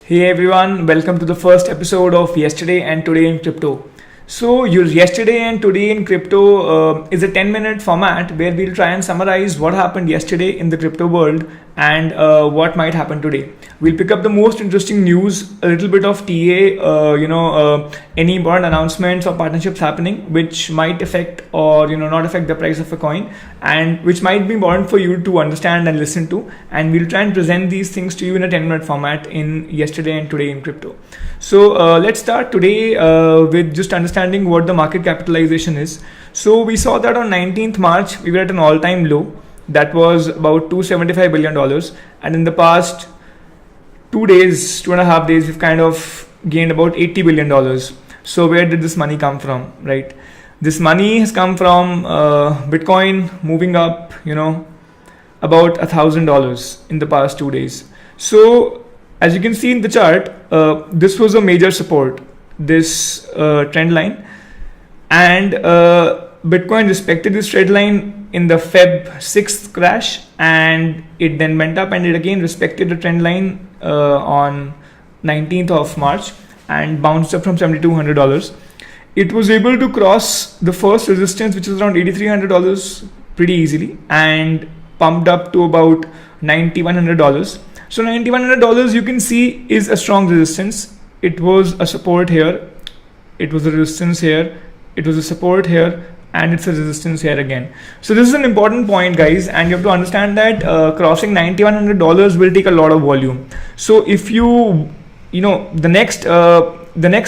Hey everyone, welcome to the first episode of Yesterday and Today in Crypto. So, your Yesterday and Today in Crypto is a 10-minute format where we'll try and summarize what happened yesterday in the crypto world and what might happen today. We'll pick up the most interesting news, a little bit of TA, any important announcements or partnerships happening which might affect or not affect the price of a coin, and which might be important for you to understand and listen to. And we'll try and present these things to you in a 10-minute format in Yesterday and Today in Crypto. So let's start today with just understanding what the market capitalization is. So we saw that on 19th March we were at an all-time low. That was about $275 billion, and in the past 2.5 days, we've kind of gained about $80 billion. So where did this money come from, right? This money has come from Bitcoin moving up, about $1,000 in the past 2 days. So as you can see in the chart, this was a major support, this trend line, and Bitcoin respected this trend line in the Feb 6th crash, and it then went up and it again respected the trend line on 19th of March and bounced up from $7,200. It was able to cross the first resistance, which is around $8,300, pretty easily, and pumped up to about $9,100. So $9,100, you can see, is a strong resistance. It was a support here, it was a resistance here, it was a support here, and it's a resistance here again. So this is an important point, guys, and you have to understand that crossing $9,100 will take a lot of volume. So if the next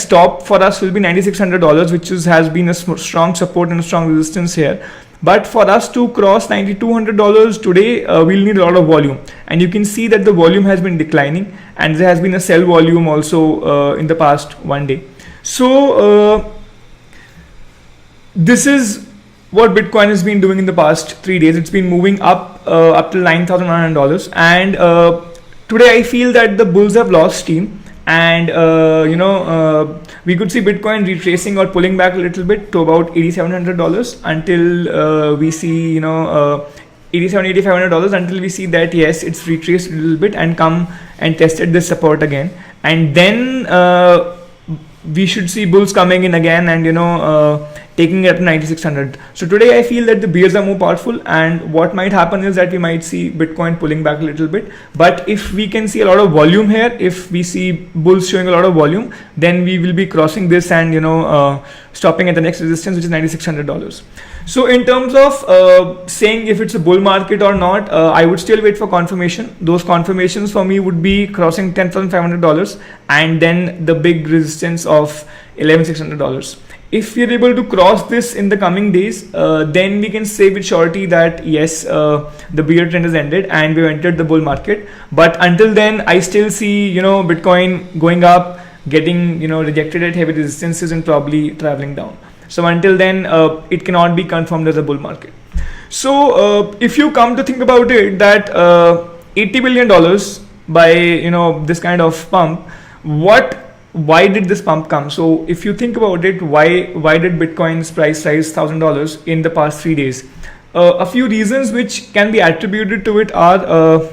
stop for us will be $9,600, which has been a strong support and a strong resistance here. But for us to cross $9,200 today, we'll need a lot of volume. And you can see that the volume has been declining, and there has been a sell volume also in the past 1 day. So this is what Bitcoin has been doing in the past 3 days. It's been moving up till $9,100, and today I feel that the bulls have lost steam, and we could see Bitcoin retracing or pulling back a little bit to about $8,700 until we see $8,500 until we see that yes, it's retraced a little bit and come and tested this support again, and then we should see bulls coming in again and taking it up to 9,600. So today I feel that the bears are more powerful, and what might happen is that we might see Bitcoin pulling back a little bit. But if we can see a lot of volume here, if we see bulls showing a lot of volume, then we will be crossing this and stopping at the next resistance, which is $9,600. So in terms of saying if it's a bull market or not, I would still wait for confirmation. Those confirmations for me would be crossing $10,500 and then the big resistance of $11,600. If we are able to cross this in the coming days, then we can say with surety that yes, the bear trend has ended and we've entered the bull market. But until then, I still see Bitcoin going up, getting rejected at heavy resistances and probably traveling down. So until then, it cannot be confirmed as a bull market. So if you come to think about it, that $80 billion by this kind of pump, why did this pump come? So if you think about it, why did Bitcoin's price rise $1,000 in the past 3 days? A few reasons which can be attributed to it are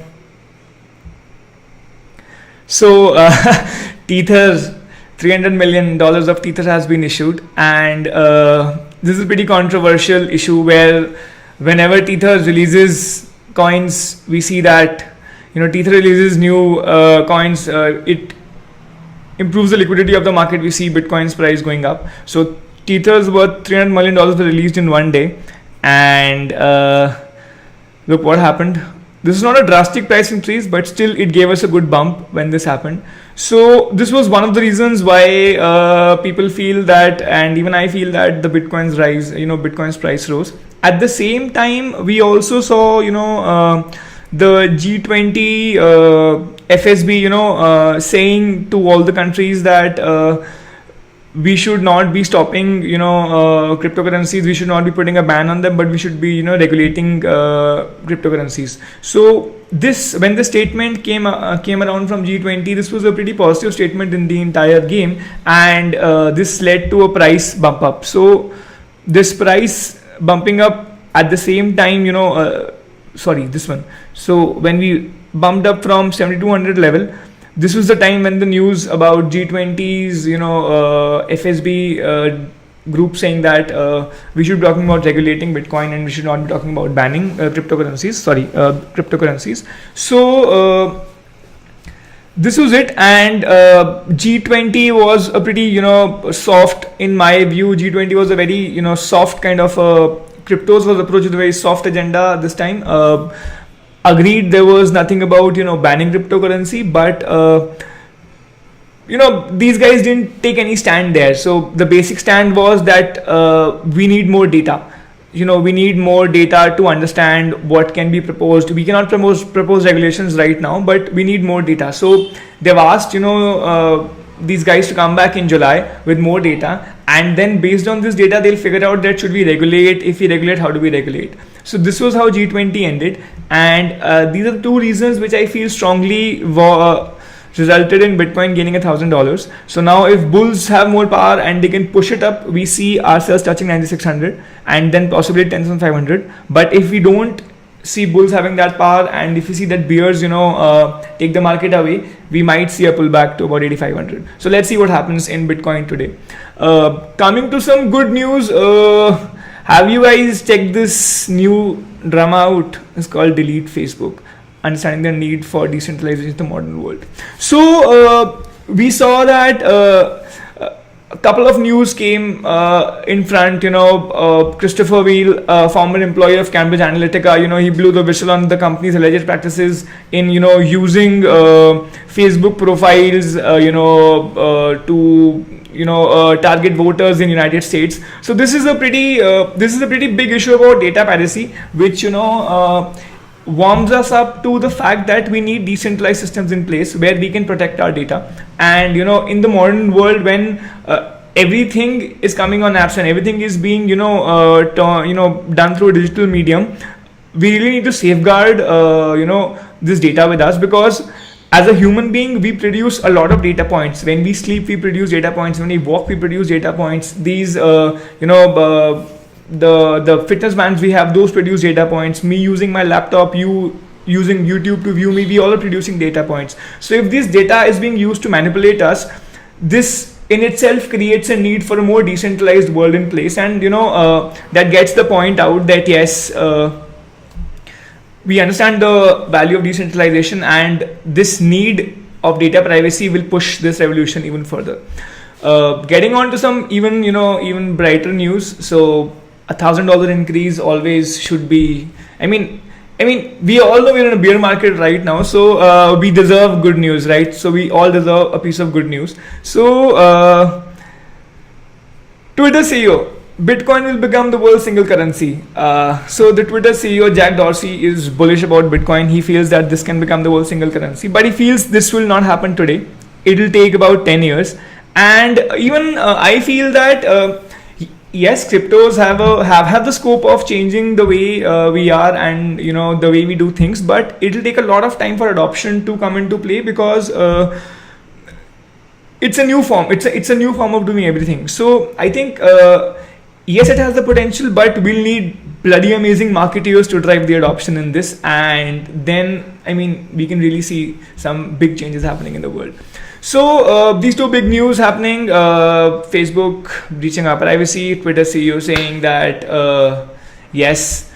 Tether, $300 million of Tether has been issued, and this is a pretty controversial issue where whenever Tether releases coins, we see that Tether releases new coins, it improves the liquidity of the market. We see Bitcoin's price going up. So Tether's worth $300 million were released in 1 day, and look what happened. This is not a drastic price increase, but still it gave us a good bump when this happened. So this was one of the reasons why people feel that, and even I feel that the Bitcoin's rise, Bitcoin's price rose. At the same time, we also saw, the G20 FSB, saying to all the countries that we should not be stopping, cryptocurrencies. We should not be putting a ban on them, but we should be, regulating cryptocurrencies. So this, when the statement came around from G20, this was a pretty positive statement in the entire game, and this led to a price bump up. So this price bumping up at the same time, this one. So when we bumped up from 7,200 level, this was the time when the news about G20s, FSB group saying that we should be talking about regulating Bitcoin and we should not be talking about banning cryptocurrencies. So this was it, and G20 was a pretty soft, in my view. G20 was a very soft kind of cryptos was approached with a very soft agenda this time. Agreed, there was nothing about banning cryptocurrency, but these guys didn't take any stand there. So the basic stand was that we need more data. We need more data to understand what can be proposed. We cannot propose regulations right now, but we need more data. So they've asked these guys to come back in July with more data, and then based on this data they'll figure out that should we regulate, if we regulate, how do we regulate. So this was how G20 ended, and these are the two reasons which I feel strongly resulted in Bitcoin gaining $1,000. So now if bulls have more power and they can push it up, we see ourselves touching 9,600 and then possibly 10,500. But if we don't see bulls having that power, and if we see that bears take the market away, we might see a pullback to about 8,500. So let's see what happens in Bitcoin today. Coming to some good news, have you guys checked this new drama out? It's called Delete Facebook, Understanding the Need for Decentralization in the Modern World. So we saw that a couple of news came in front. Christopher Wheel, former employee of Cambridge Analytica, he blew the whistle on the company's alleged practices in using Facebook profiles to target voters in United States. So this is a pretty big issue about data piracy, which warms us up to the fact that we need decentralized systems in place where we can protect our data. And in the modern world, when everything is coming on apps and everything is being done through a digital medium, we really need to safeguard this data with us, because as a human being we produce a lot of data points. When we sleep we produce data points, when we walk we produce data points. These the fitness bands we have, those produce data points. Me using my laptop, you using YouTube to view me, we all are producing data points. So if this data is being used to manipulate us, this in itself creates a need for a more decentralized world in place. And that gets the point out that yes, we understand the value of decentralization, and this need of data privacy will push this revolution even further. Getting on to some even brighter news. So $1,000 increase always should be, I mean we all know we're in a bear market right now, so we deserve good news, right? So we all deserve a piece of good news. So Twitter CEO, Bitcoin will become the world's single currency. So the Twitter CEO Jack Dorsey is bullish about Bitcoin. He feels that this can become the world's single currency, but he feels this will not happen today. It will take about 10 years. And even I feel that yes, cryptos have the scope of changing the way we are and the way we do things, but it will take a lot of time for adoption to come into play, because it's a new form. It's a new form of doing everything. So I think yes, it has the potential, but we'll need bloody amazing marketeers to drive the adoption in this, and then we can really see some big changes happening in the world. So these two big news happening, Facebook breaching our privacy, Twitter CEO saying that yes,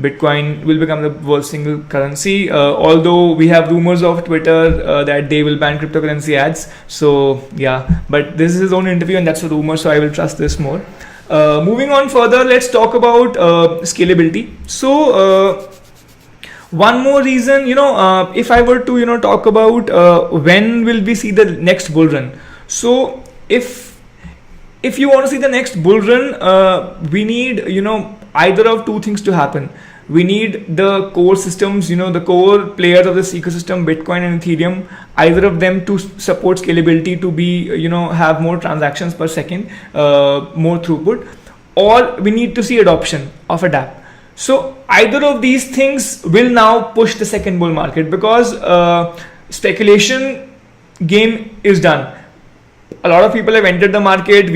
Bitcoin will become the world's single currency, although we have rumors of Twitter that they will ban cryptocurrency ads. So yeah, but this is his own interview and that's a rumor, so I will trust this more. Moving on further, let's talk about scalability. So one more reason, if I were to talk about when will we see the next bull run. So if you want to see the next bull run, we need either of two things to happen. We need the core systems, the core players of this ecosystem, Bitcoin and Ethereum, either of them to support scalability, to be have more transactions per second, more throughput, or we need to see adoption of a dApp. So either of these things will now push the second bull market, because speculation game is done. A lot of people have entered the market.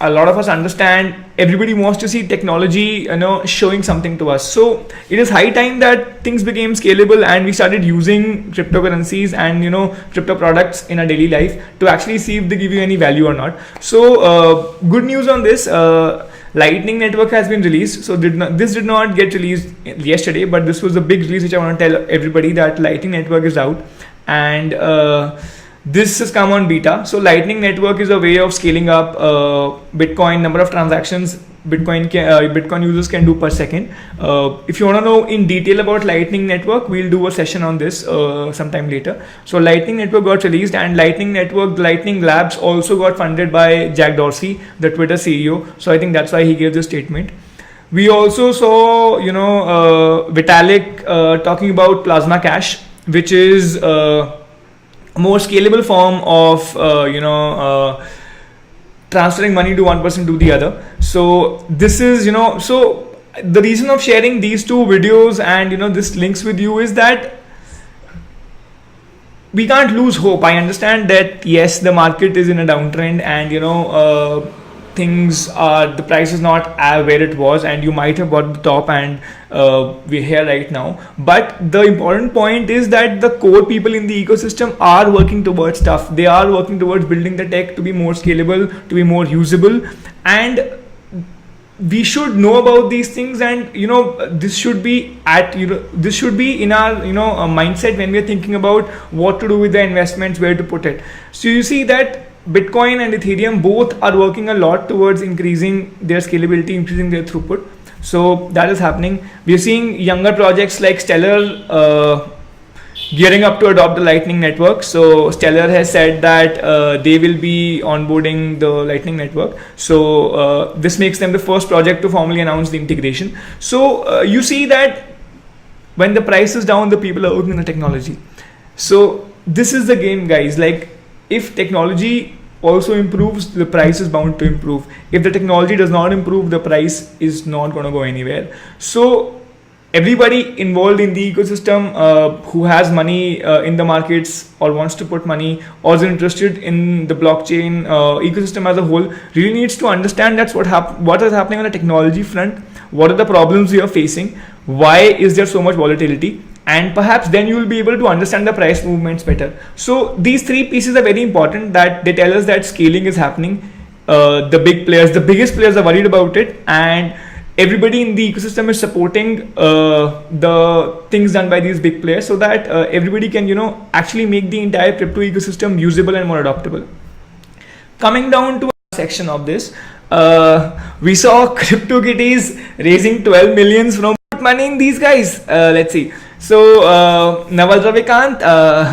a lot of us understand, everybody wants to see technology, showing something to us. So it is high time that things became scalable and we started using cryptocurrencies and crypto products in our daily life to actually see if they give you any value or not. So good news on this. Lightning Network has been released. So this did not get released yesterday, but this was a big release which I want to tell everybody that Lightning Network is out, and this has come on beta. So Lightning Network is a way of scaling up Bitcoin number of transactions Bitcoin users can do per second. If you want to know in detail about Lightning Network, we'll do a session on this sometime later. So Lightning Network got released, and Lightning Labs also got funded by Jack Dorsey, the Twitter CEO. So I think that's why he gave this statement. We also saw, Vitalik talking about Plasma Cash, which is a more scalable form of, transferring money to one person to the other. So this is, so the reason of sharing these two videos and, this links with you is that we can't lose hope. I understand that, yes, the market is in a downtrend and, the price is not where it was, and you might have got the top and we're here right now. But the important point is that the core people in the ecosystem are working towards stuff. They are working towards building the tech to be more scalable, to be more usable, and we should know about these things. And this should be this should be in our mindset when we're thinking about what to do with the investments, where to put it. So you see that Bitcoin and Ethereum both are working a lot towards increasing their scalability, increasing their throughput. So that is happening. We are seeing younger projects like Stellar gearing up to adopt the Lightning Network. So Stellar has said that they will be onboarding the Lightning Network. So this makes them the first project to formally announce the integration. So you see that when the price is down, the people are working on the technology. So this is the game, guys. Like, if technology also improves, the price is bound to improve. If the technology does not improve, the price is not going to go anywhere. So everybody involved in the ecosystem who has money in the markets or wants to put money or is interested in the blockchain ecosystem as a whole really needs to understand that's what is happening on the technology front. What are the problems we are facing? Why is there so much volatility? And perhaps then you will be able to understand the price movements better. So these three pieces are very important, that they tell us that scaling is happening. The biggest players are worried about it, and everybody in the ecosystem is supporting the things done by these big players, so that everybody can actually make the entire crypto ecosystem usable and more adoptable. Coming down to a section of this, we saw Crypto Kitties raising 12 millions from money in these guys. Let's see. So Naval Ravikant,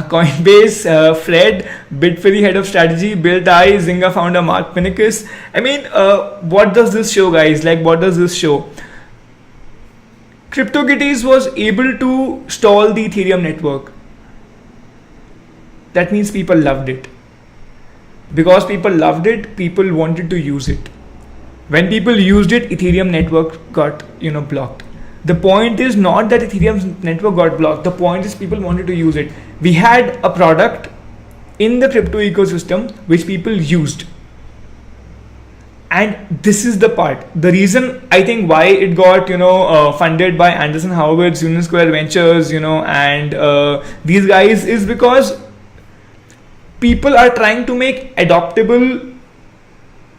Coinbase, Fred, Bitfury head of strategy, Bill Tai, Zynga founder Mark Pinicus. I mean, what does this show, guys? Like, what does this show? CryptoKitties was able to stall the Ethereum network. That means people loved it. Because people loved it, people wanted to use it. When people used it, Ethereum network got blocked. The point is not that Ethereum's network got blocked. The point is people wanted to use it. We had a product in the crypto ecosystem which people used. And this is the part. The reason I think why it got funded by Anderson Horowitz's Union Square Ventures, and these guys, is because people are trying to make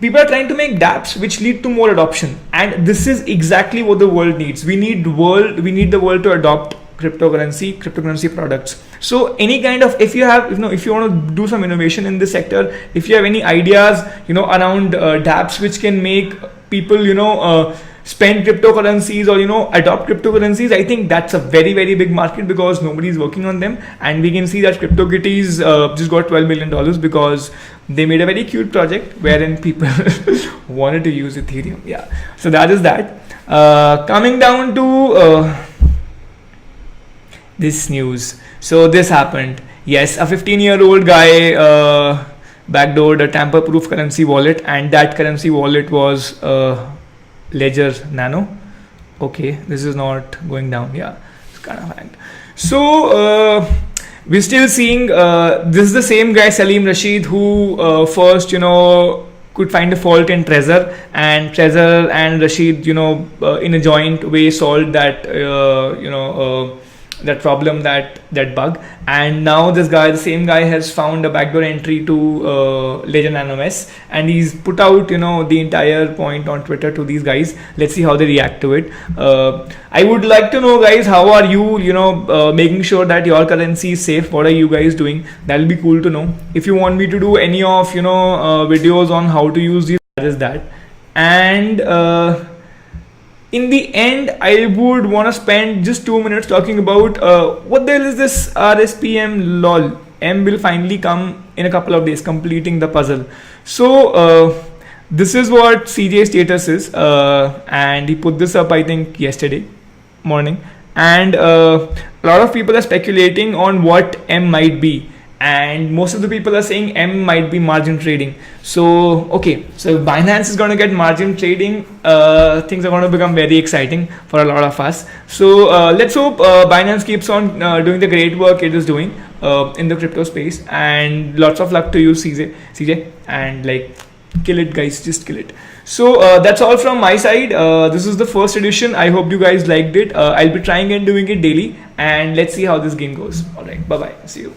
People are trying to make dApps which lead to more adoption, and this is exactly what the world needs. We need the world to adopt cryptocurrency products. So any kind of, if you want to do some innovation in this sector, if you have any ideas, around dApps which can make people, spend cryptocurrencies or adopt cryptocurrencies, I think that's a very, very big market because nobody is working on them. And we can see that CryptoKitties just got $12 million because they made a very cute project wherein people wanted to use Ethereum. Yeah, so that is that. Coming down to this news. So this happened. Yes, a 15-year-old guy backdoored a tamper-proof currency wallet, and that currency wallet was Ledger Nano. Okay, this is not going down. Yeah, it's kind of hanged. So we're still seeing this is the same guy, Salim Rashid, who first could find a fault in Trezor, and Trezor and Rashid, in a joint way solved that, that problem, that bug. And now this guy, the same guy, has found a backdoor entry to Ledger Nano S, and he's put out, the entire point on Twitter to these guys. Let's see how they react to it. I would like to know, guys, how are you, making sure that your currency is safe? What are you guys doing? That'll be cool to know. If you want me to do any of, videos on how to use these, that is that. And in the end, I would want to spend just 2 minutes talking about what the hell is this RSPM lol. M will finally come in a couple of days, completing the puzzle. So this is what CJ status is, and he put this up, I think, yesterday morning. And a lot of people are speculating on what M might be, and most of the people are saying M might be margin trading. So okay, so Binance is going to get margin trading. Things are going to become very exciting for a lot of us. So let's hope Binance keeps on doing the great work it is doing in the crypto space, and lots of luck to you, CJ, and like, kill it, guys, just kill it. So that's all from my side. This is the first edition. I hope you guys liked it. I'll be trying and doing it daily, and let's see how this game goes. All right, bye bye, see you.